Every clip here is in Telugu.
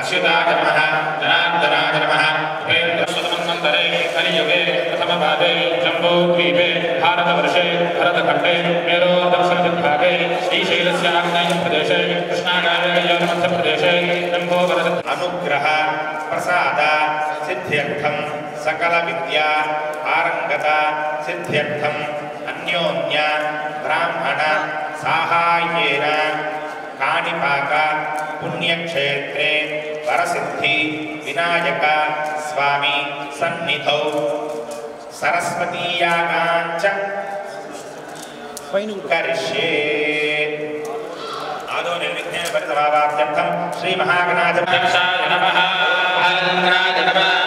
अच्युताय नमः जनार्दनाय नमः उपेन्द्रस्वतमन्वन्तरे कलियुगे प्रथमपादे जम्बूद्वीपे भारतवर्षे भरतखण्डे मेरो दक्षिणदिग्भागे श्रीशैलस्य आग्नेयप्रदेशे कृष्णागारेयमध्यप्रदेशे जम्बूवरद अनुग्रह प्रसाद सिद्ध्यर्थं सकलविद्या पारंगता सिद्ध्यर्थं अन्योन्य ब्राह्मण साहाय्येन काणिपाक पुण्यक्षेत्रे वरसिद्धि विनायक स्वामी सन्निधौ सरस्वतीयागाञ्च करिष्ये आदौ निर्विघ्नेन परिसमाप्त्यर्थं श्री महागणाधिपतये नमः महागणाय नमः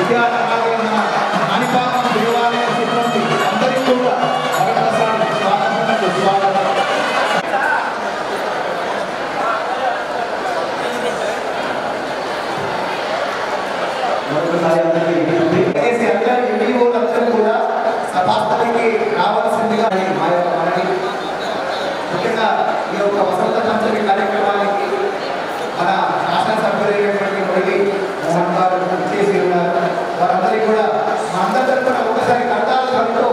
విద్యా అలాగే మన కాణిపాకం దేవాలయం సిబ్బంది అందరికీ కూడా మరొకసారి స్వాగతం. మరొకసారి అందరూ ఎంఈఓలందరూ కూడా సభాస్థలికి రావాల్సిందిగా మనకి ముఖ్యంగా ఈ యొక్క వసంత పంచమి కార్యక్రమానికి మన శాసనసభ్యులైనటువంటి మురళి మోహన్ గారు చేసి ఉన్నారు. వారందరికీ కూడా మా అందరి తరఫున ఒకసారి కర్తాల ధ్వనితో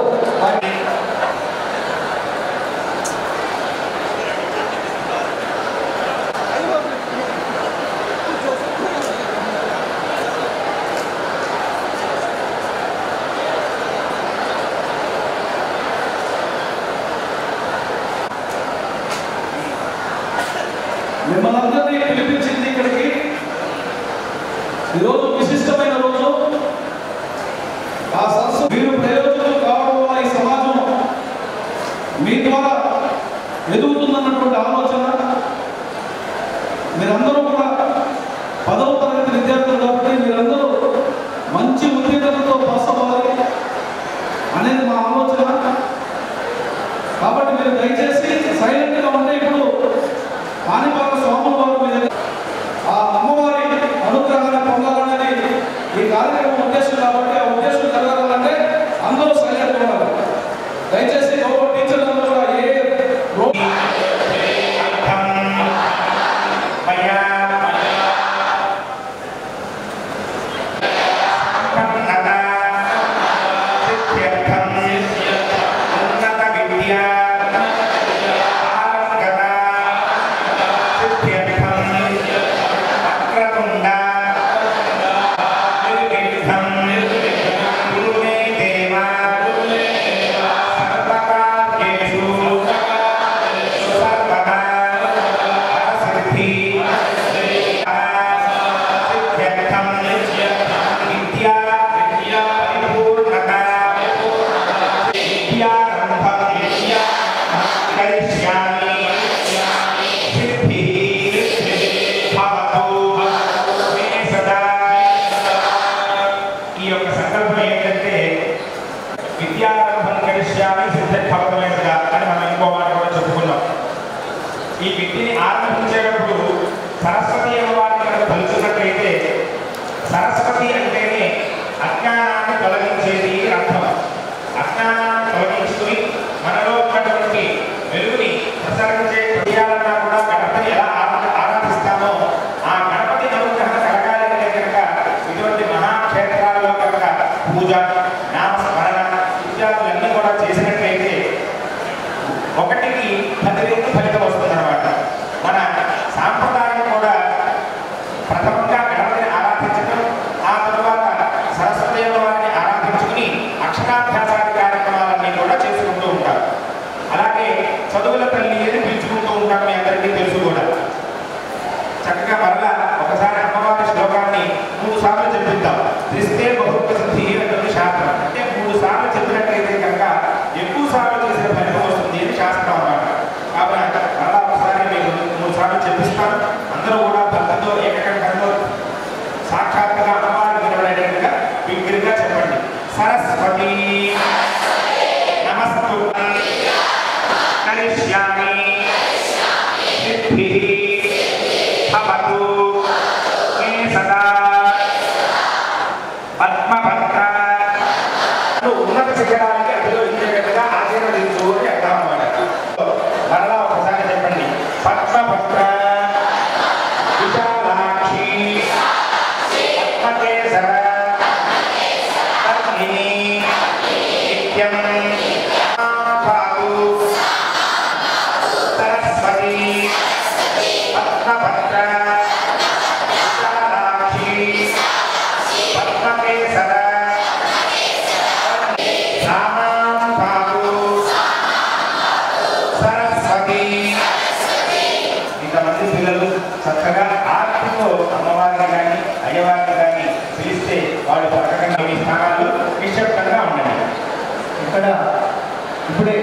మిమ్మల్ని అందరినీ పిలిపించింది ఇక్కడికి. ఈరోజు విశిష్టమైన రోజు. ఆ సంస్థ మీరు ప్రయోజకులు కావడం వల్ల ఈ సమాజం మీ ద్వారా ఎదుగుతుందన్నటువంటి ఆలోచన. మీరందరూ కూడా 10వ తరగతి విద్యార్థులు కాబట్టి మీరందరూ మంచి ఉత్తీర్ణతతో పాస్ అవ్వాలి అనేది మా ఆలోచన. కాబట్టి మీరు దయచేసి సైలెంట్గా ఉంటే ఇప్పుడు కాణిపాక స్వాముల వారు మీద ఆ అమ్మవారి అనుగ్రహాన్ని పొందాలనేది ఈ కార్యక్రమం ఉద్దేశం కాబట్టి ఆ ఉద్దేశం జరగాలంటే అందరూ సైలెంట్ ఉండాలి. దయచేసి గౌరవ టీచర్లందరూ కూడా ఏ ఈ విద్యని ఆరంభించేటప్పుడు సరస్వతి అమ్మవారిని కనుక తలుచున్నట్లయితే సరస్వతి అంటేనే అజ్ఞానాన్ని తొలగించేది అర్థం. అజ్ఞానాన్ని తొలగించుకుని మనలో ఉన్నటువంటి వెలుగుని ప్రసరించే చేయాలన్నా కూడా గణపతిని ఎలా ఆరాధిస్తామో ఆ గణపతి అనుగ్రహం కలగాలి అంటే కనుక ఇటువంటి మహాక్షేత్రాల్లో కనుక పూజ నామస్మరణ ఇత్యాదులన్నీ కూడా చేసినట్లయితే ఒకటికి 10 రెట్లు ఫలితం వస్తుందన్నమాట. మన సాంప్రదాయం కూడా ప్రథమంగా గణపతిని ఆరాధించడం, ఆ తరువాత సరస్వతి వారిని ఆరాధించుకుని అక్షరాభ్యాసాది కార్యక్రమాలన్నీ కూడా చేసుకుంటూ ఉంటారు. అలాగే చదువుల తల్లి అని పిలుచుకుంటూ ఉంటారు. మీ అందరికీ తెలుసు కూడా. చక్కగా మరలా ఒకసారి అమ్మవారి శ్లోకాన్ని 3 సార్లు చెప్పిద్దాం. త్రిస్తే బహుత్వ సిద్ధి అన్నది శాస్త్రం. అంటే 3 సార్లు చెప్పినట్లయితే కనుక ఎక్కువ సార్లు చేసిన ఫలితం వస్తుంది అని శాస్త్రం అన్నమాట. కాబట్టి మరలా ఒకసారి మీకు 3 సార్లు చెప్పిస్తాను. అందరూ కూడా భక్తితో ఏకకంఠంతో సాక్షాత్తుగా అమ్మవారి నిలబడేటట్టుగా బిగ్గరగా చెప్పండి. సరస్వతి నమస్తు కరిష్యామి సిద్ధిః భవతు మే సదా పద్మభద్ర. ఉన్నత శిఖరానికి అధిరోహించేటట్టుగా ఆశీర్వదించు అని అర్థం అన్నమాట. మరలా ఒకసారి చెప్పండి. పద్మభద్ర విశాలాక్షి పద్మకేసర పద్మిని నిత్యం పాదు సరస్వతి పద్మభద్ర విశాలాక్షి పద్మకేసర సరస్వతి. ఇంతమంది పిల్లలు చక్కగా ఆర్తితో అమ్మవారిని కానీ అయ్యవారిని కానీ పిలిస్తే వాళ్ళు చక్కగా మీ స్థానాల్లో నిశ్శబ్దంగా ఉండండి. ఇక్కడ ఇప్పుడే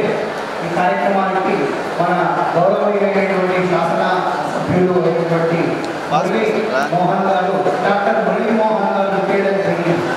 ఈ కార్యక్రమానికి మన గౌరవనీయులైనటువంటి శాసన సభ్యులు అయినటువంటి మురళి మోహన్ గారు, డాక్టర్ మురళి మోహన్ గారు చేయడం జరిగింది.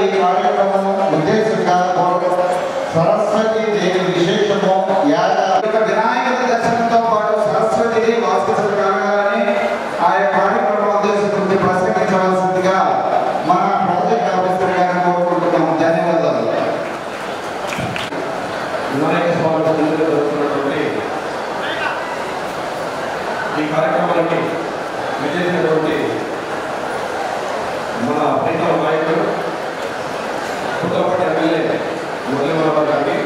ఈ కార్యక్రమం ఉద్దేశంగా సరస్వతి దేవి విశేషము వినాయకుడి దర్శనంతో పాటు సరస్వతి దేవి వాస్తు కాగానే ఆయా కార్యక్రమం ఉద్దేశించి ప్రసంగించవలసిందిగా మన ప్రాజెక్ట్ ఆఫీసర్ గారిని కోరుకుంటున్నాం. ధన్యవాదాలు. వినాయక స్వామి సన్నిధిలో జరుగుతున్నటువంటి ఈ కార్యక్రమానికి విజయించినటువంటి మన ప్రీతమ నాయకుడు పుట్టపట్టి ఎమ్మెల్యే మురళీమోహన్ గారికి,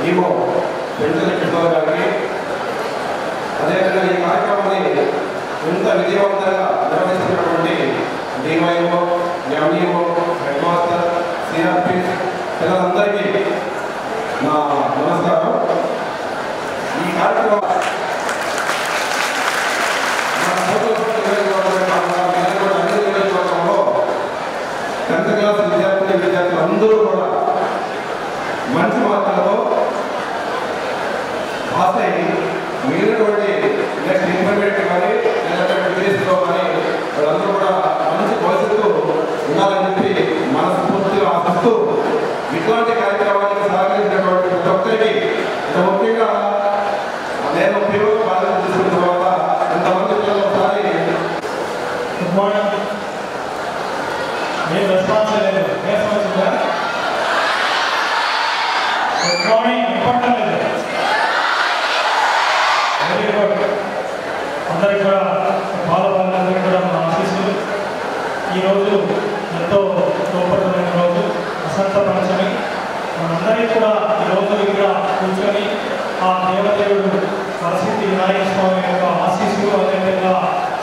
ఈవో వెంకట కృష్ణరావు గారికి, అదేవిధంగా ఈ కార్యక్రమాన్ని ఇంత విజయవంతంగా నిర్వహిస్తున్నటువంటి DYO, MEO, head master, CRP పిల్లలందరికీ నా నమస్కారం. ఈ కార్యక్రమం టెన్త్ క్లాస్ విద్యార్థులు అందరూ కూడా మంచి మార్కులతో పాస్ అయ్యి మిగిలినటువంటి నెక్స్ట్ ఇంటర్మీడియట్ కానీ లేదంటే డిగ్రీస్లో కానీ వాళ్ళందరూ కూడా మంచి భవిష్యత్తు ఉండాలని చెప్పి మనస్ఫూర్తిగా ఆశిస్తూ ఇట్లాంటి కార్యక్రమానికి సహకరించినటువంటి ప్రతి ఒక్కరికి ముఖ్యంగా నేను పిల్లలు బాధ్యత తీసుకున్న తర్వాత ఇంతమంది పిల్లలు ఒకసారి గుడ్ మార్నింగ్. నేను రెస్పాన్స్ లేదు. గుడ్ మార్నింగ్ ఇవ్వట్లేదు. Very good. అందరికి కూడా బాలబాలందరికీ కూడా మన ఆశీస్సులు. ఈరోజు ఎంతో గొప్పతమైన రోజు, వసంత పంచమి. మనందరికీ కూడా ఈరోజు ఇక్కడ కూర్చొని ఆ దేవదేవుడు సరస్వతి వినాయక స్వామి యొక్క ఆశీస్సులు, అదేవిధంగా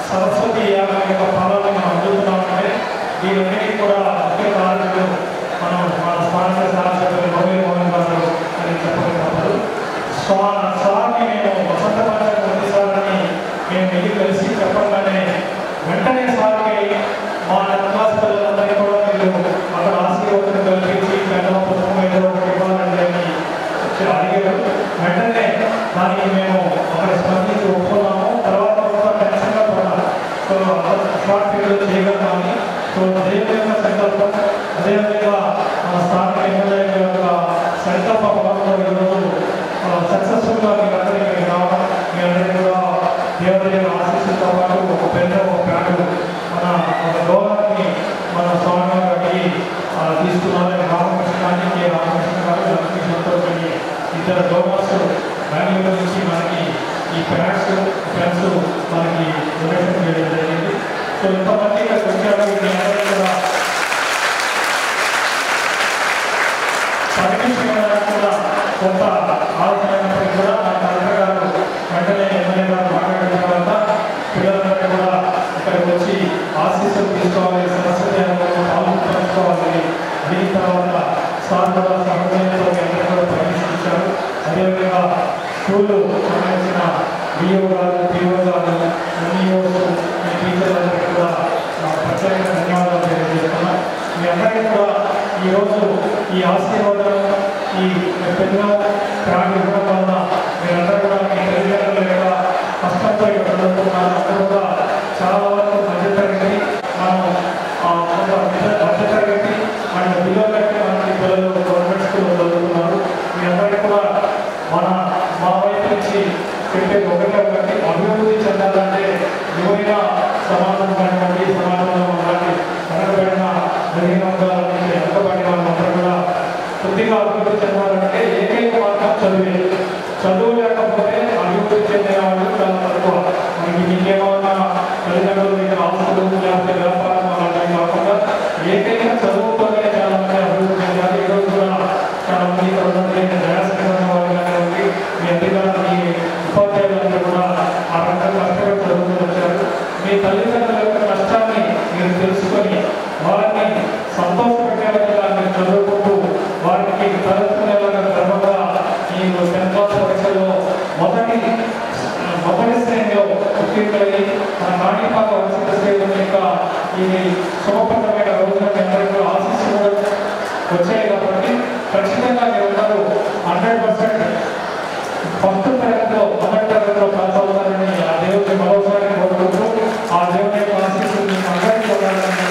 సరస్వతి యాగం యొక్క ఫలాన్ని మనం అందుతున్నామంటే దీనివన్నిటికీ కూడా ముఖ్య కారణులు మన స్థానిక శాసకులు మురళీమోహన్ గారు అని చెప్పగలుగుతారు. సార్ని మేము వసంత పంచమి ప్రతిసారిని మేము వెళ్ళి కలిసి చెప్పగానే వెంటనే సార్కి మా క్లాస్ పిల్లలందరికీ కూడా మీరు అక్కడ ఆశీర్వాదం కల్పించి పెద్ద పుస్తకం ఏదో ఒకటి ఇవ్వాలని అడిగారు. వెంటనే దానికి మేము అక్కడ స్పందించి ఒప్పుకున్నాము. తర్వాత కూడా టెన్షన్గా పడ్డాము. సో షార్ట్ పీరియడ్ చేయగలమని. సో దేవుని యొక్క సంకల్పం, అదేవిధంగా మన స్థానిక ఎమ్మెల్యే యొక్క సంకల్ప పరంలో ఈరోజు సక్సెస్ఫుల్గా మీరందరికీ రావడం, మీ అందరికీ కూడా దేవుని ఆశీస్సులతో పాటు ఒక పెద్ద ఒక ప్యాడు మన ఒక గౌరవాన్ని మన స్వామి గారికి తీసుకున్నారని రామకృష్ణ గారు, లక్ష్మీ సంతోష్ అని ఇద్దరు గవర్నర్స్ బెంగళూరు నుంచి మనకి ఈ ప్యాడ్స్ పెన్స్ మనకి డొనేషన్ చేయడం జరిగింది. సో ఇంతమంది ఇక్కడ వచ్చారు. వీళ్ళందరూ కూడా పర్మిషన్ కూడా కొంత ఆలోచనైనప్పటికీ కూడా మన కలెక్టర్ గారు వెంటనే ఎమ్మెల్యే గారు మాట్లాడిన తర్వాత పిల్లలందరూ కూడా ఇక్కడికి వచ్చి ఆశీస్సులు తీసుకోవాలి, సరస్వతి అనుభవం పాల్గొనుకోవాలని దీని తర్వాత సార్ కూడా సహజంతో అందరూ కూడా పర్మిషన్ ఇచ్చారు. అదేవిధంగా స్కూళ్ళు సంబంధించిన డిఓ గారు, పిఓ గారు, ఎంఈఓస్, టీచర్లందరికీ కూడా ప్రత్యేక ధన్యవాదాలు తెలియజేస్తున్నాం. మీ అందరికీ కూడా ఈరోజు ఈ ఆశీర్వాదం, ఈ పెద్ద ప్రాణి ఇవ్వడం వలన మీరందరూ కూడా మీ తల్లిదండ్రుల యొక్క కష్టంతో ఇక్కడ చదువుతున్నారు. అందరూ కూడా చాలా వరకు మధ్యతరగతి, మనం మధ్యతరగతి అండ్ బిలో కట్టి మనకి పిల్లలు గవర్నమెంట్ స్కూల్లో చదువుతున్నారు. మీ అందరికీ కూడా మా వైపు నుంచి చెప్పేది ఒకటి అభివృద్ధి చెందాలంటే ఎవరైనా సమాజం కానివ్వండి, సమాజంలో ఉండాలి, వెనకబడిన బలహీనంగా వెనకబడిన వాళ్ళందరూ కూడా కొద్దిగా అభివృద్ధి చెందాలంటే ఏకైక మార్గం చదివే. చదువు లేకపోతే అభివృద్ధి చెందిన వాళ్ళు చాలా తక్కువ. మనకి ఇంకేమన్నా తల్లిదండ్రుల దగ్గర ఆస్తులు లేకపోతే వ్యాపారం అలాంటివి కాకుండా ఏకైక చదువుతోనే చాలా మంది అభివృద్ధి చెందాలి. ఈరోజు కూడా చాలా మంది వాళ్ళు కానివ్వండి, మీ అధికారులు, మీ ఉపాధ్యాయులందరూ కూడా ఆ రకంగా కష్టపడి చదువుతూ వచ్చారు. మీ తల్లిదండ్రుల యొక్క కష్టాన్ని మీరు తెలుసుకొని వారిని సంతోషపెట్టేలాగా మీరు చదువుకుంటూ వారికి తలుచుకునేలాగా క్రమంగా ఈ 10th క్లాస్ పరీక్షలో మొదటి శ్రేణిలో ఉత్తీర్ణులై మన కాణిపాక వసంత శ్రేణి యొక్క ఈ శుభప్రదమైన రోజున మీ అందరికీ ఆశీస్సులు వచ్చాయి కాబట్టి ఖచ్చితంగా మీరందరూ 100% ఫస్ట్ తరగతిలో మొదటి తరగతిలో పాస్ అవుతారని ఆ దేవుడిని మరోసారి కోరుకుంటూ ఆ దేవుని యొక్క ఆశీస్సులు మీకు అందరికీ ఉండాలని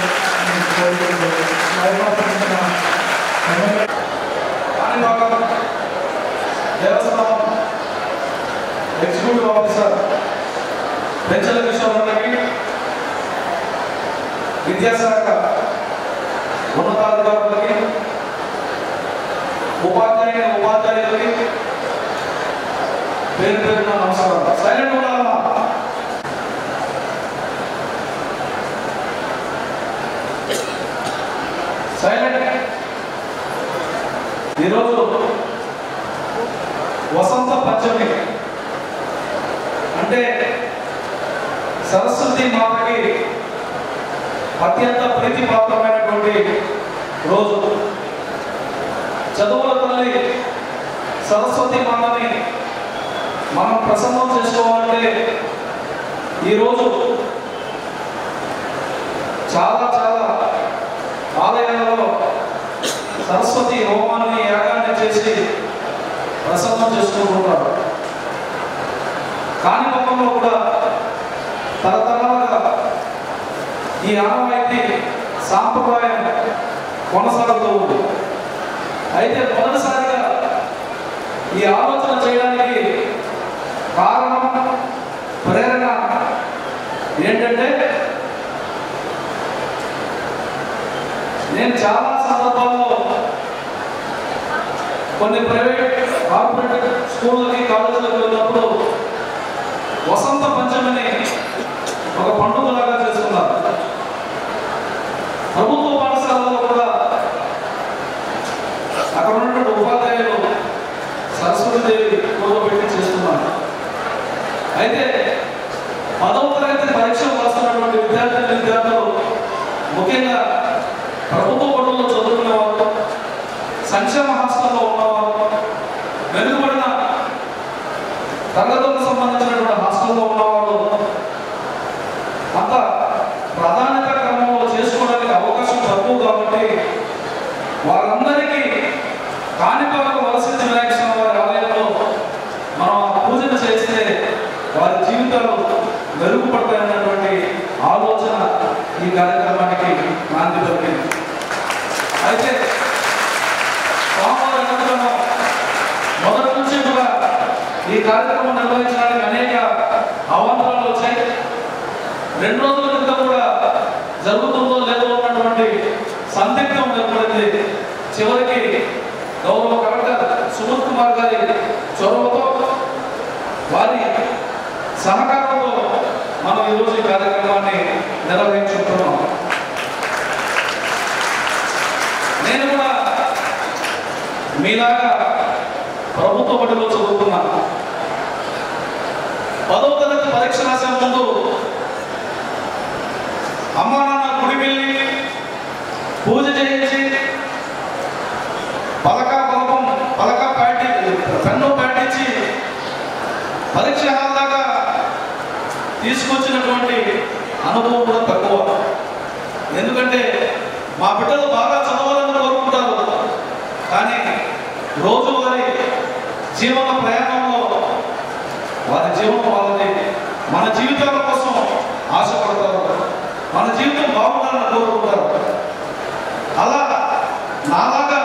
కోరుకుంటూ కాణిపాకం దేవస్థానం ఎగ్జిక్యూటివ్ ఆఫీసర్ పెంచల కిషోర్కి, విద్యాశాఖ ఉన్నతాధికారులకి, ఉపాధ్యాయులకి పేరు పేరున నమస్కారం. సైలెంట్ ఉండాలమ్మా. సైలెంట్. ఈరోజు వసంత పంచమి అంటే సరస్వతి మాతకి అత్యంత ప్రీతిపాత్రమైనటువంటి రోజు. చదువుల తల్లి సరస్వతి మాతని మనం ప్రసన్నం చేసుకోవాలంటే ఈరోజు చాలా చాలా ఆలయాలలో సరస్వతి హోమాన్ని యాగాన్ని చేసి ప్రసన్నం చేసుకుంటుంటారు. కాణిపాకంలో కూడా తరతరాలుగా ఈ ఆనవాయితీ సాంప్రదాయం కొనసాగుతూ ఉంది. అయితే మొదటిసారిగా ఈ ఆలోచన చేయడానికి కారణం, ప్రేరణ ఏంటంటే నేను చాలా సందర్భాల్లో కొన్ని ప్రైవేట్ కార్పొరేట్ స్కూళ్ళకి కాలేజీలకు వెళ్ళినప్పుడు వసంత పంచమిని ఒక పండుగలాగా చేస్తున్నారు. ప్రభుత్వ పాఠశాలలో కూడా అక్కడ ఉన్నటువంటి ఉపాధ్యాయులు సరస్వతీదేవి కూడబెట్టి చేస్తున్నారు. అయితే 10వ తరగతి పరీక్షలు రాస్తున్నటువంటి విద్యార్థులు ముఖ్యంగా ప్రభుత్వ బడుల్లో చదువుకునే వాళ్ళు, సంక్షేమ హాస్టల్లో ఉన్నవారు, వెనుకబడిన తరగతులకు సంబంధించినటువంటి హాస్టల్లో ఉన్నవాళ్ళు అంత ప్రాధాన్యత క్రమంలో చేసుకోవడానికి అవకాశం తక్కువ కాబట్టి వారందరికీ కాణిపాక వలసిద్ధి వినాయక స్వామి వారి ఆలయంలో మనం పూజలు చేస్తే వారి జీవితాలు మెరుగుపడతాయన్నటువంటి ఆలోచన ఈ కార్యక్రమానికి నాంది పలికింది. అయితే స్వామివారి అనుగ్రహం మొదటి నుంచి కూడా ఈ కార్యక్రమం నిర్వహించడానికి అనేక అవాంతరాలు వచ్చాయి. 2 రోజుల క్రితం కూడా జరుగుతుందో లేదో ఉన్నటువంటి సందిగ్ధం ఏర్పడింది. చివరికి గౌరవ కలెక్టర్ సుమన్ కుమార్ గారి చొరవతో, వారి సహకారంతో మనం ఈరోజు ఈ కార్యక్రమాన్ని నిర్వహించుకుంటున్నాం. నేను కూడా మీలాగా ప్రభుత్వ బడిలో చదువుకున్నాను. 10వ తరగతి పరీక్ష రాసే ముందు అమ్మా నాన్న గుడి వెళ్ళి పూజ చేయించి పలక పెన్ను పాటించి పరీక్ష హాల్ దాకా తీసుకొచ్చినటువంటి అనుభవం కూడా తక్కువ. ఎందుకంటే మా బిడ్డలు బాగా చదవాలని కోరుకుంటారు, కానీ రోజువారీ జీవన ప్రయాణంలో వారి జీవనం వాళ్ళని మన జీవితాల కోసం ఆశపడతారు, మన జీవితం బాగుండాలని కోరుకుంటారు. అలా నాలాగా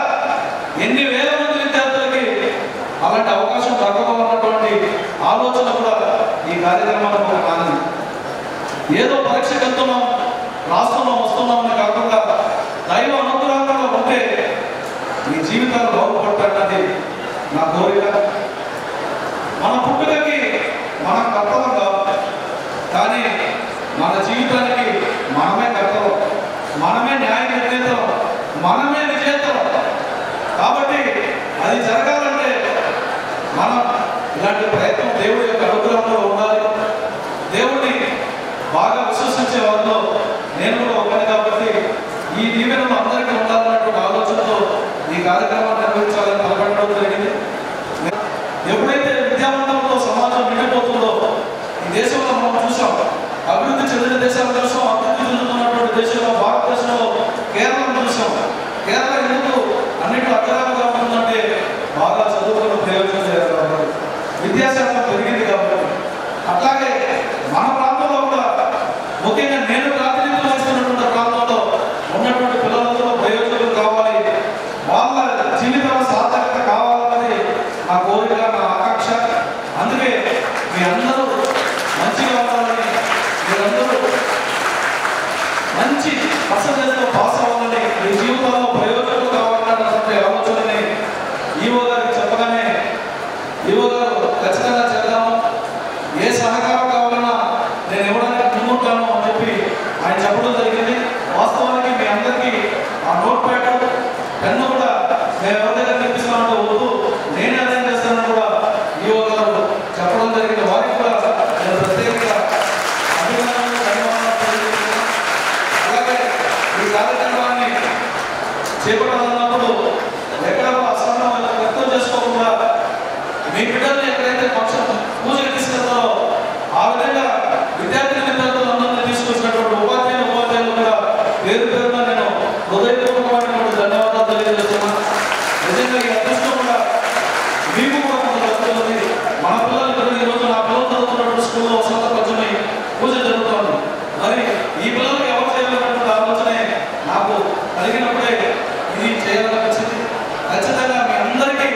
ఎన్ని వేల మంది విద్యార్థులకి అలాంటి అవకాశం దక్కవన్నటువంటి ఆలోచన కూడా ఈ కార్యక్రమానికి ఒక కారణం. ఏదో పరీక్షకు వెళ్తున్నాం, రాస్తున్నాం, వస్తున్నామని కాకుండా దైవ అనుగ్రహంగా ఉంటే ఈ జీవితాలు బాగుపడతాయన్నది నా కోరిక. మన పుట్టుకకి మన కర్తవ్యం కాదు, కానీ మన జీవితానికి మనమే కర్తవ్యం, మనమే న్యాయ నిర్ణేతం, మనమే విజేతం. కాబట్టి అది జరగాలంటే మనం ఇలాంటి ప్రయత్నం దేవుడి యొక్క అనుగ్రహంలో ఉండాలి. దేవుడిని బాగా విశ్వసించే వారిలో నేను కూడా ఒకటి కాబట్టి ఈ దీవెనలు అందరికీ ఉండాలన్నటువంటి ఆలోచనతో ఈ కార్యక్రమాన్ని నిర్వహించాలని తలపెట్టడం జరిగింది. ఎప్పుడైతే విద్యావంతంతో సమాజం నిండిపోతుందో ఈ దేశంలో మనం చూసాం, అభివృద్ధి చెందిన దేశాలు చూసాం, అభివృద్ధి చెందుతున్నటువంటి దేశంలో భారతదేశంలో కేరళను చూసాం. కేరళ ఎందుకు అన్నింటిలో అగ్రగామిగా ఉంటుందంటే బాగా చదువుకున్న ప్రయోజనం చేయాలి, విద్యాశాఖ పెరిగింది కాబట్టి. అట్లాగే మన ప్రాంతంలో కూడా ముఖ్యంగా నేను ప్రాతినిధ్యం వహిస్తున్నటువంటి ప్రాంతంలో ఉన్నటువంటి పిల్లలందరూ ప్రయోజకులు కావాలి, వాళ్ళ మేము ఎవరి దగ్గర తెప్పిస్తామంటే వద్దు, నేనే అరేంజ్ చేస్తానని కూడా ఈఓ గారు చెప్పడం జరిగింది. వారికి కూడా నేను ప్రత్యేకంగా అభినందనలు ధన్యవాదాలు తెలియజేస్తున్నాను. అలాగే ఈ కార్యక్రమాన్ని చేపట్టాలన్నప్పుడు ఎక్కడ అసహనం వ్యక్తం చేసుకోకుండా మీ బిడ్డల్ని ఎక్కడైతే ఫంక్షన్ పూజకి తీసుకెళ్తారో ఆ విధంగా విద్యార్థులందరినీ తీసుకొచ్చినటువంటి ఉపాధ్యాయులు కూడా పేరు పేరున నేను హృదయపూర్వకమైనటువంటి ధన్యవాదాలు తెలియజేస్తున్నాను. నిజంగా ఈ అదృష్టం కూడా మీకు కూడా కొంత జరుగుతుంది. మన పిల్లలు ఇక్కడ ఈరోజు నా పిల్లలు చదువుతున్నటువంటి స్కూల్లో వసంత పంచమి పూజ జరుగుతుంది. మరి ఈ పిల్లలకి ఎవరు చేయాలన్నటువంటి ఆలోచనే నాకు కలిగినప్పుడే ఇది చేయాలనిపించింది. ఖచ్చితంగా మీ అందరికీ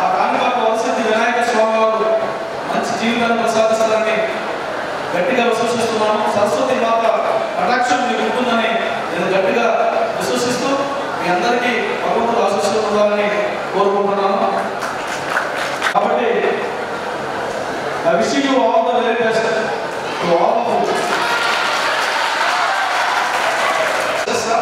ఆ కాణిపాక వలసిద్ధి వినాయక స్వామి వారు మంచి జీవితాన్ని ప్రసాదిస్తారని గట్టిగా విశ్వసిస్తున్నాను. సరస్వతి మాత కటాక్షం మీకు ఉంటుందని నేను గట్టిగా విశ్వసిస్తూ మీ అందరికీ భగవంతుడు ఆశీస్సులు కోరుకుంటున్నాను. కాబట్టి I wish you all the very best to all of you. Yes, sir.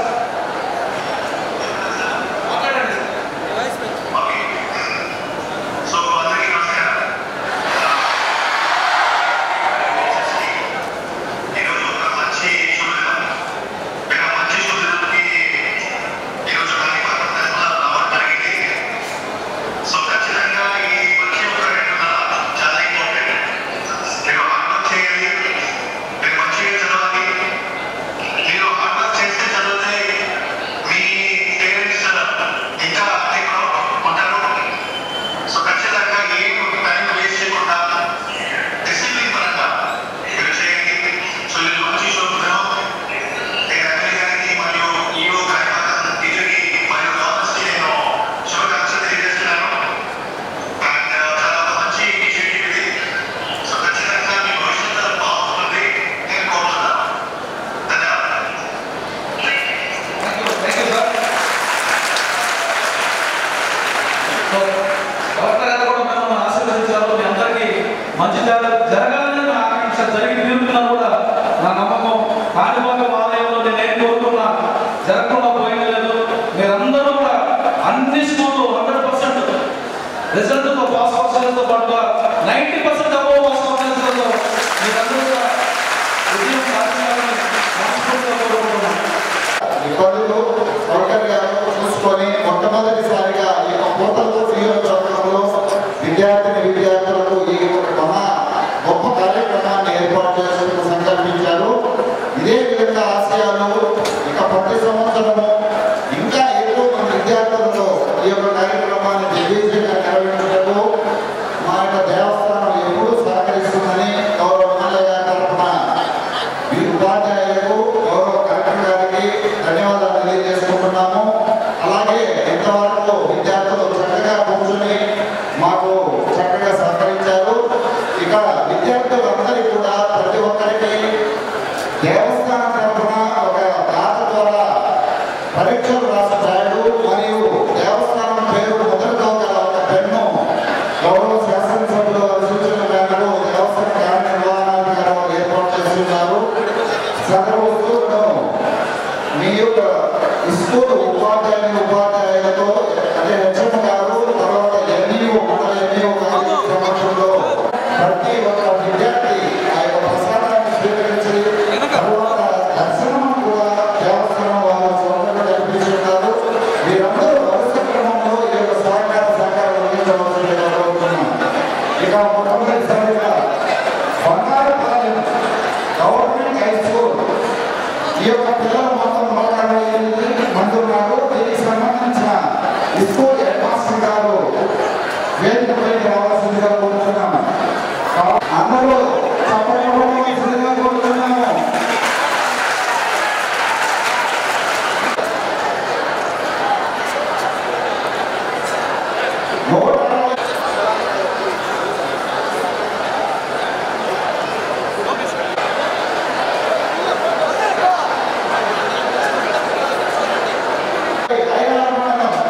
మంచి జరగాలని ఆకాంక్ష జరిగి తీరుతున్నాను కూడా నా నమ్మకం. కాణిపాక ఆలయంలో నేను ఏం కోరుకున్నా జరగకుండా పోయలేదు. మీరందరూ కూడా అన్ని స్కూళ్ళు 100% రిజల్ట్తో పాస్ పర్సెంట్తో పాటుగా 90% అబోవ్ పాస్ పర్సెంట్తో మీరందరూ కూడా విజయం సాధించాలని మనస్ఫూర్తిగా కోరుకుంటున్నాను. ఇబ్బందులు సౌకర్యాలు చూసుకొని మొట్టమొదటిసారిగా ఈ పోతలతో నియోజకవర్గంలో విద్యార్థులకు ఈ మహా గొప్ప కార్యక్రమాన్ని ఏర్పాటు చేసేందుకు సంకల్పించారు. ఇదే విధంగా ఆశయాలు ఇక ప్రతి సంవత్సరము ఇంకా ఎక్కువ మంది విద్యార్థులతో ఈ యొక్క కార్యక్రమాన్ని దిగ్విజయంగా నిర్వహించటకు మా యొక్క దేవస్థానం ఎప్పుడూ సహకరిస్తుందని గౌరవ ఎమ్మెల్యే గారి తరఫున ఈ ఉపాధ్యాయులకు గౌరవ కలెక్టర్ గారికి ధన్యవాదాలు తెలియజేసుకుంటున్నాము. అలాగే ఇంతవరకు విద్యార్థులు చక్కగా కూర్చొని మాకు చక్కగా సహకరించారు. ఇక విద్యార్థులందరికీ కూడా ప్రతి ఒక్కరికి దేవస్థానం తరఫున ఒక దాత ద్వారా పరీక్షలు రాస్తాడు. మరియు దేవస్థానం పేరు మొదలుగా గల ఒక పెన్ను గౌరవ శాసనసభ్యులు సూచన మేరకు దేవస్థాన కార్యనిర్వహణాధికారులు ఏర్పాటు చేస్తున్నారు. సదరు వస్తువులను మీ యొక్క స్కూల్ ఉపాధ్యాయులతో అదే హెచ్ఎం గారు తర్వాత ఎన్ఈఓ మండల ఎన్ఈఓ గారి సమక్షంలో ప్రతి ఒక్క విద్యార్థి ఆ యొక్క ప్రసాదాన్ని స్వీకరించి తర్వాత దర్శనం కూడా దేవస్థానం వారు స్వంతంగా కల్పించున్నారు. మీరందరూ వరుస క్రమంలో ఈ యొక్క సహకారం అందించవలసిందిగా కోరుతున్నాం. ఇక మొట్టమొదటిసారిగా బంగారుపాలెం గవర్నమెంట్ హై స్కూల్ ఈ యొక్క పిల్లల మొత్తం 128 మంది ఉన్నారు. దీనికి సంబంధించిన స్కూల్ హెడ్ మాస్టర్ గారు వేదికపైకి రావాల్సిందిగా కోరుతున్నాము. అందరూ తప్పకుండా కోరుతున్నాము.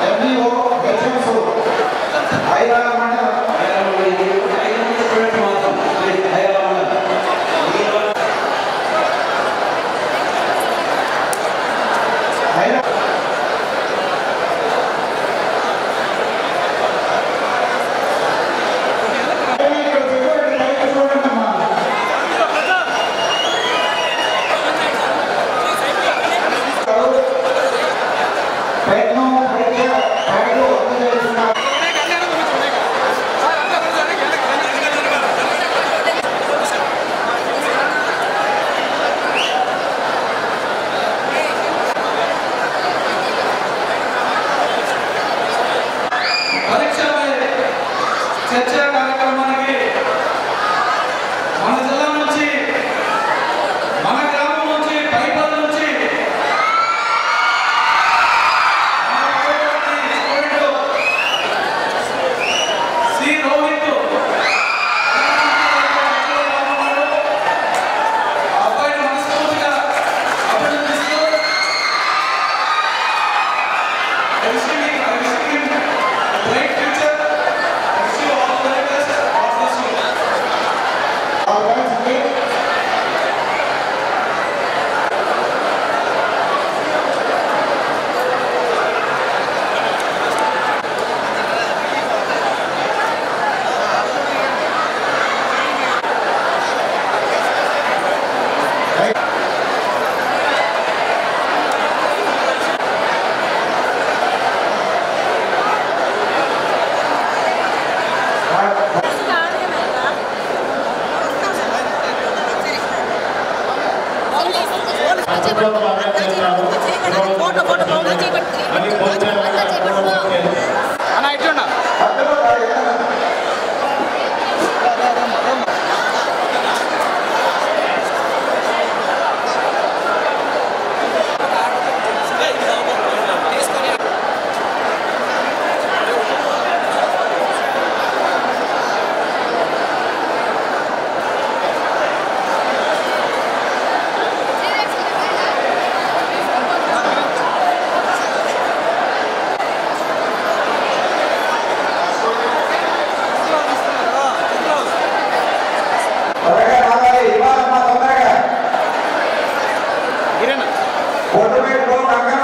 ఎంఈఓ ఫోటో పెట్టుకో పక్కన